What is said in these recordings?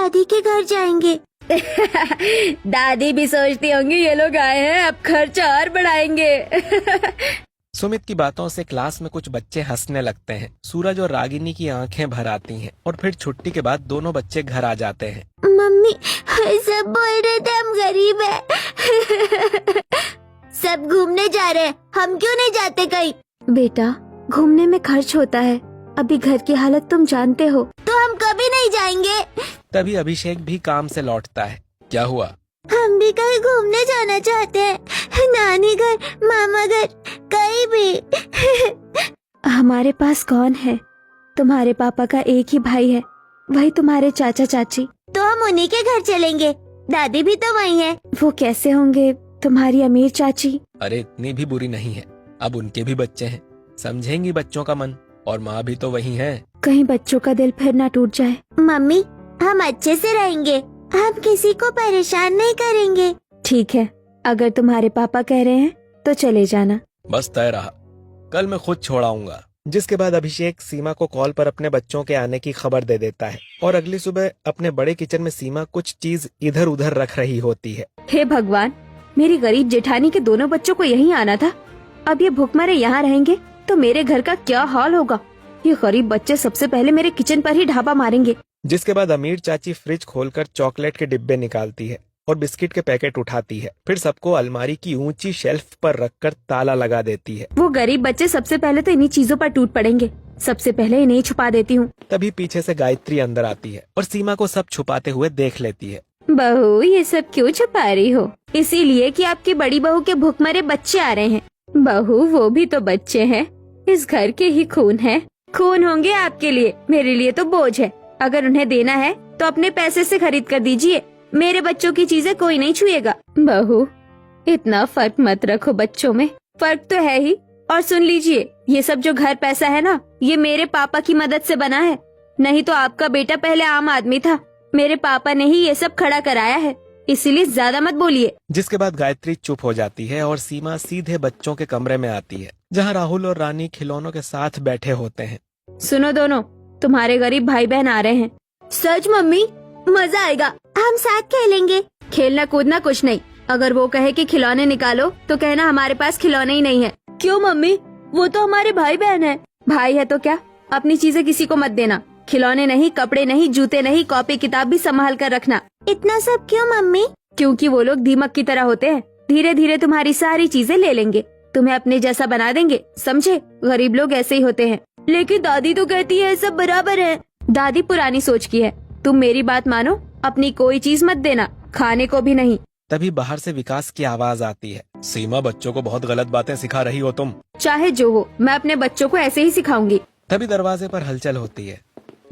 दादी के घर जाएंगे। दादी भी सोचती होंगी ये लोग आए हैं, अब खर्च और बढ़ाएंगे। सुमित की बातों से क्लास में कुछ बच्चे हंसने लगते हैं। सूरज और रागिनी की आंखें भर आती हैं और फिर छुट्टी के बाद दोनों बच्चे घर आ जाते हैं। मम्मी सब बोल रहे थे हम गरीब हैं। सब घूमने जा रहे हैं, हम क्यों नहीं जाते कहीं? बेटा, घूमने में खर्च होता है, अभी घर की हालत तुम जानते हो। तो हम कभी नहीं जाएंगे। तभी अभिषेक भी काम से लौटता है। क्या हुआ? हम भी कहीं घूमने जाना चाहते हैं, नानी घर, मामा घर, कहीं भी। हमारे पास कौन है? तुम्हारे पापा का एक ही भाई है, वही तुम्हारे चाचा चाची। तो हम उन्हीं के घर चलेंगे, दादी भी तो वही है। वो कैसे होंगे तुम्हारी अमीर चाची? अरे इतनी भी बुरी नहीं है, अब उनके भी बच्चे हैं, समझेंगी बच्चों का मन, और माँ भी तो वही है। कहीं बच्चों का दिल फिर ना टूट जाए। मम्मी हम अच्छे से रहेंगे, हम किसी को परेशान नहीं करेंगे। ठीक है, अगर तुम्हारे पापा कह रहे हैं तो चले जाना। बस तय रहा, कल मैं खुद छोड़ाऊंगा। जिसके बाद अभिषेक सीमा को कॉल पर अपने बच्चों के आने की खबर दे देता है और अगली सुबह अपने बड़े किचन में सीमा कुछ चीज इधर उधर रख रही होती है। हे भगवान, मेरी गरीब जेठानी के दोनों बच्चों को यहीं आना था, अब ये भूखमरे यहाँ रहेंगे तो मेरे घर का क्या हाल होगा। ये गरीब बच्चे सबसे पहले मेरे किचन पर ही ढाबा मारेंगे। जिसके बाद अमीर चाची फ्रिज खोलकर चॉकलेट के डिब्बे निकालती है और बिस्किट के पैकेट उठाती है, फिर सबको अलमारी की ऊंची शेल्फ पर रखकर ताला लगा देती है। वो गरीब बच्चे सबसे पहले तो इन्हीं चीजों पर टूट पड़ेंगे, सबसे पहले इन्हें छुपा देती हूँ। तभी पीछे से गायत्री अंदर आती है और सीमा को सब छुपाते हुए देख लेती है। बहू, ये सब क्यों छुपा रही हो? इसीलिए कि आपकी बड़ी बहू के भूखमरे बच्चे आ रहे हैं। बहू, वो भी तो बच्चे हैं, इस घर के ही खून है। खून होंगे आपके लिए, मेरे लिए तो बोझ है। अगर उन्हें देना है तो अपने पैसे से खरीद कर दीजिए, मेरे बच्चों की चीजें कोई नहीं छुएगा। बहू, इतना फर्क मत रखो बच्चों में, फर्क तो है ही। और सुन लीजिए, ये सब जो घर पैसा है ना, ये मेरे पापा की मदद से बना है, नहीं तो आपका बेटा पहले आम आदमी था। मेरे पापा ने ही ये सब खड़ा कराया है, इसीलिए ज्यादा मत बोलिए। जिसके बाद गायत्री चुप हो जाती है और सीमा सीधे बच्चों के कमरे में आती है, जहाँ राहुल और रानी खिलौनों के साथ बैठे होते हैं। सुनो दोनों, तुम्हारे गरीब भाई बहन आ रहे हैं। सच मम्मी? मजा आएगा, हम साथ खेलेंगे। खेलना कूदना कुछ नहीं, अगर वो कहे कि खिलौने निकालो तो कहना हमारे पास खिलौने ही नहीं है। क्यों मम्मी? वो तो हमारे भाई बहन है। भाई है तो क्या, अपनी चीजें किसी को मत देना। खिलौने नहीं, कपड़े नहीं, जूते नहीं, कॉपी किताब भी संभाल कर रखना। इतना सब क्यों मम्मी? क्योंकि वो लोग दीमक की तरह होते हैं, धीरे धीरे तुम्हारी सारी चीजें ले लेंगे, तुम्हें अपने जैसा बना देंगे, समझे? गरीब लोग ऐसे ही होते हैं। लेकिन दादी तो कहती है सब बराबर है। दादी पुरानी सोच की है, तुम मेरी बात मानो, अपनी कोई चीज मत देना, खाने को भी नहीं। तभी बाहर से विकास की आवाज आती है। सीमा, बच्चों को बहुत गलत बातें सिखा रही हो तुम। चाहे जो हो, मैं अपने बच्चों को ऐसे ही सिखाऊंगी। तभी दरवाजे पर हलचल होती है।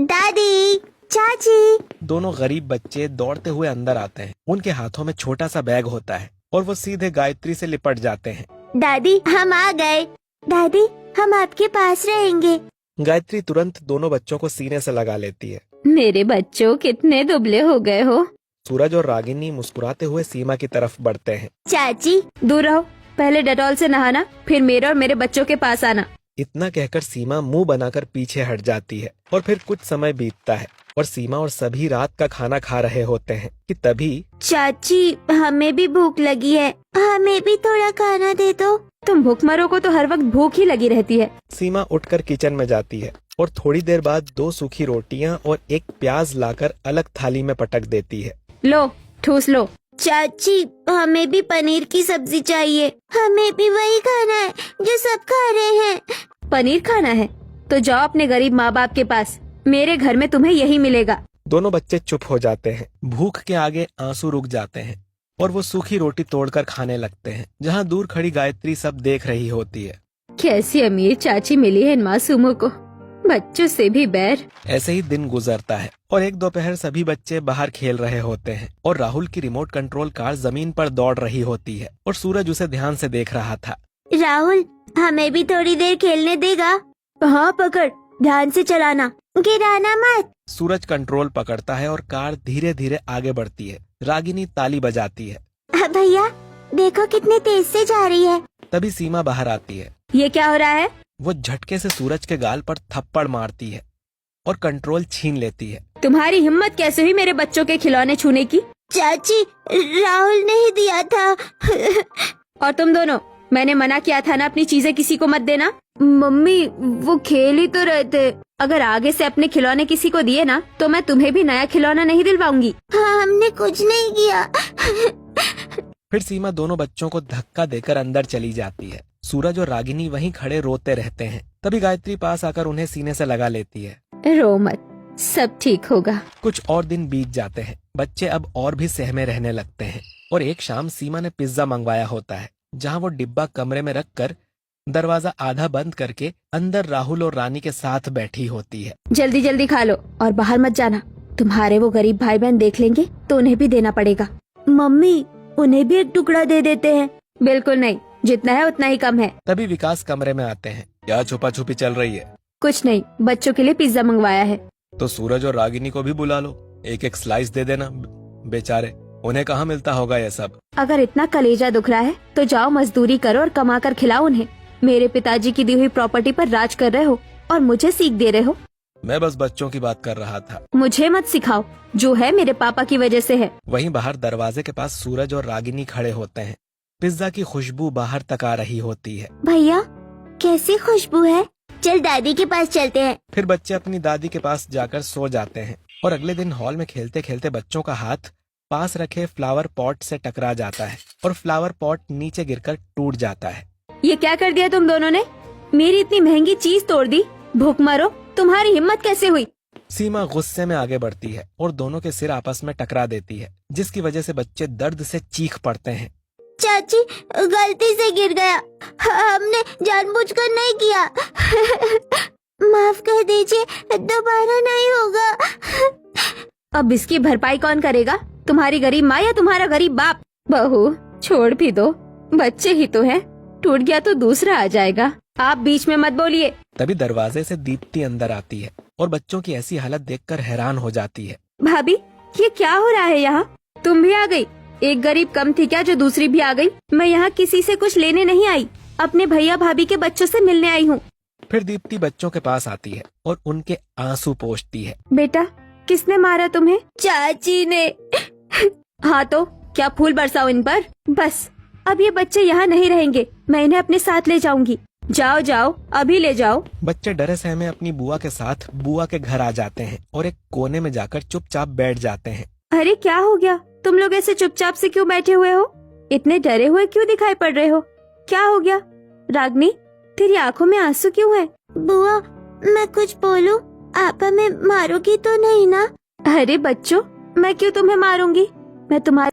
दादी, चाची। दोनों गरीब बच्चे दौड़ते हुए अंदर आते हैं। उनके हाथों में छोटा सा बैग होता है और वो सीधे गायत्री से लिपट जाते हैं। दादी, हम आ गए। दादी, हम आपके पास रहेंगे। गायत्री तुरंत दोनों बच्चों को सीने से लगा लेती है। मेरे बच्चों, कितने दुबले हो गए हो। सूरज और रागिनी मुस्कुराते हुए सीमा की तरफ बढ़ते हैं। चाची, दूर रहो, पहले डेटॉल से नहाना, फिर मेरे और मेरे बच्चों के पास आना। इतना कहकर सीमा मुंह बनाकर पीछे हट जाती है और फिर कुछ समय बीतता है और सीमा और सभी रात का खाना खा रहे होते हैं कि तभी चाची, हमें भी भूख लगी है, हमें भी थोड़ा खाना दे दो। तुम भूखमरों को तो हर वक्त भूख ही लगी रहती है। सीमा उठकर किचन में जाती है और थोड़ी देर बाद 2 सूखी रोटियां और 1 प्याज लाकर अलग थाली में पटक देती है। लो, ठूस लो। चाची, हमें भी पनीर की सब्जी चाहिए, हमें भी वही खाना है जो सब खा रहे हैं। पनीर खाना है तो जाओ अपने गरीब माँ बाप के पास, मेरे घर में तुम्हें यही मिलेगा। दोनों बच्चे चुप हो जाते हैं। भूख के आगे आंसू रुक जाते हैं और वो सूखी रोटी तोड़कर खाने लगते हैं, जहाँ दूर खड़ी गायत्री सब देख रही होती है। कैसी अमीर चाची मिली है इन मासूमों को, बच्चों से भी बैर। ऐसे ही दिन गुजरता है और एक दोपहर सभी बच्चे बाहर खेल रहे होते हैं और राहुल की रिमोट कंट्रोल कार जमीन पर दौड़ रही होती है और सूरज उसे ध्यान से देख रहा था। राहुल, हमें भी थोड़ी देर खेलने देगा? हाँ पकड़, ध्यान से चलाना, गिराना मत। सूरज कंट्रोल पकड़ता है और कार धीरे धीरे आगे बढ़ती है। रागिनी ताली बजाती है। भैया देखो कितनी तेज से जा रही है। तभी सीमा बाहर आती है। ये क्या हो रहा है? वो झटके से सूरज के गाल पर थप्पड़ मारती है और कंट्रोल छीन लेती है। तुम्हारी हिम्मत कैसे हुई मेरे बच्चों के खिलौने छूने की? चाची, राहुल ने ही दिया था। और तुम दोनों, मैंने मना किया था ना अपनी चीजें किसी को मत देना। मम्मी, वो खेल ही तो रहे थे। अगर आगे से अपने खिलौने किसी को दिए ना तो मैं तुम्हें भी नया खिलौना नहीं दिलवाऊंगी। हाँ, हमने कुछ नहीं किया। फिर सीमा दोनों बच्चों को धक्का देकर अंदर चली जाती है। सूरज और रागिनी वहीं खड़े रोते रहते हैं। तभी गायत्री पास आकर उन्हें सीने से लगा लेती है। रो मत, सब ठीक होगा। कुछ और दिन बीत जाते हैं। बच्चे अब और भी सहमे रहने लगते हैं और एक शाम सीमा ने पिज्जा मंगवाया होता है, जहां वो डिब्बा कमरे में रखकर दरवाजा आधा बंद करके अंदर राहुल और रानी के साथ बैठी होती है। जल्दी जल्दी खा लो और बाहर मत जाना, तुम्हारे वो गरीब भाई बहन देख लेंगे तो उन्हें भी देना पड़ेगा। मम्मी, उन्हें भी एक टुकड़ा दे देते हैं। बिल्कुल नहीं, जितना है उतना ही कम है। तभी विकास कमरे में आते हैं। क्या छुपा छुपी चल रही है? कुछ नहीं, बच्चों के लिए पिज्जा मंगवाया है। तो सूरज और रागिनी को भी बुला लो, एक एक स्लाइस दे देना। बेचारे, उन्हें कहाँ मिलता होगा ये सब। अगर इतना कलेजा दुख रहा है तो जाओ मजदूरी करो और कमा कर खिलाओ उन्हें। मेरे पिताजी की दी हुई प्रॉपर्टी पर राज कर रहे हो और मुझे सीख दे रहे हो। मैं बस बच्चों की बात कर रहा था। मुझे मत सिखाओ, जो है मेरे पापा की वजह से है। वहीं बाहर दरवाजे के पास सूरज और रागिनी खड़े होते हैं। पिज्जा की खुशबू बाहर तक आ रही होती है। भैया, कैसी खुशबू है। चल दादी के पास चलते हैं। फिर बच्चे अपनी दादी के पास जाकर सो जाते हैं और अगले दिन हॉल में खेलते खेलते बच्चों का हाथ पास रखे फ्लावर पॉट से टकरा जाता है और फ्लावर पॉट नीचे गिरकर टूट जाता है। ये क्या कर दिया तुम दोनों ने? मेरी इतनी महंगी चीज तोड़ दी। भूख मरो, तुम्हारी हिम्मत कैसे हुई? सीमा गुस्से में आगे बढ़ती है और दोनों के सिर आपस में टकरा देती है, जिसकी वजह से बच्चे दर्द से चीख पड़ते हैं। चाची, गलती से गिर गया, हमने जानबूझकर नहीं किया। माफ कर दीजिए, दोबारा नहीं होगा। अब इसकी भरपाई कौन करेगा? तुम्हारी गरीब माँ या तुम्हारा गरीब बाप? बहू, छोड़ भी दो, बच्चे ही तो हैं। टूट गया तो दूसरा आ जाएगा। आप बीच में मत बोलिए। तभी दरवाजे से दीप्ति अंदर आती है और बच्चों की ऐसी हालत देखकर हैरान हो जाती है। भाभी, ये क्या हो रहा है यहाँ? तुम भी आ गई? एक गरीब कम थी क्या जो दूसरी भी आ गई? मैं यहाँ किसी से कुछ लेने नहीं आई, अपने भैया भाभी के बच्चों से मिलने आई हूँ। फिर दीप्ति बच्चों के पास आती है और उनके आंसू पोंछती है। बेटा, किसने मारा तुम्हें? चाची ने। हाँ तो क्या फूल बरसाओ इन पर। बस, अब ये बच्चे यहाँ नहीं रहेंगे, मैं इन्हें अपने साथ ले जाऊंगी। जाओ जाओ, अभी ले जाओ। बच्चे डरे सहमे अपनी बुआ के साथ बुआ के घर आ जाते हैं और एक कोने में जाकर चुपचाप बैठ जाते हैं। अरे क्या हो गया? तुम लोग ऐसे चुपचाप से क्यों बैठे हुए हो? इतने डरे हुए क्यों दिखाई पड़ रहे हो? क्या हो गया? रागनी, तेरी आंखों में आंसू क्यों है? बुआ, मैं कुछ बोलूं? आप हमें मारोगी तो नहीं ना? अरे बच्चों, मैं क्यों तुम्हें मारूंगी? मैं तुम्हारे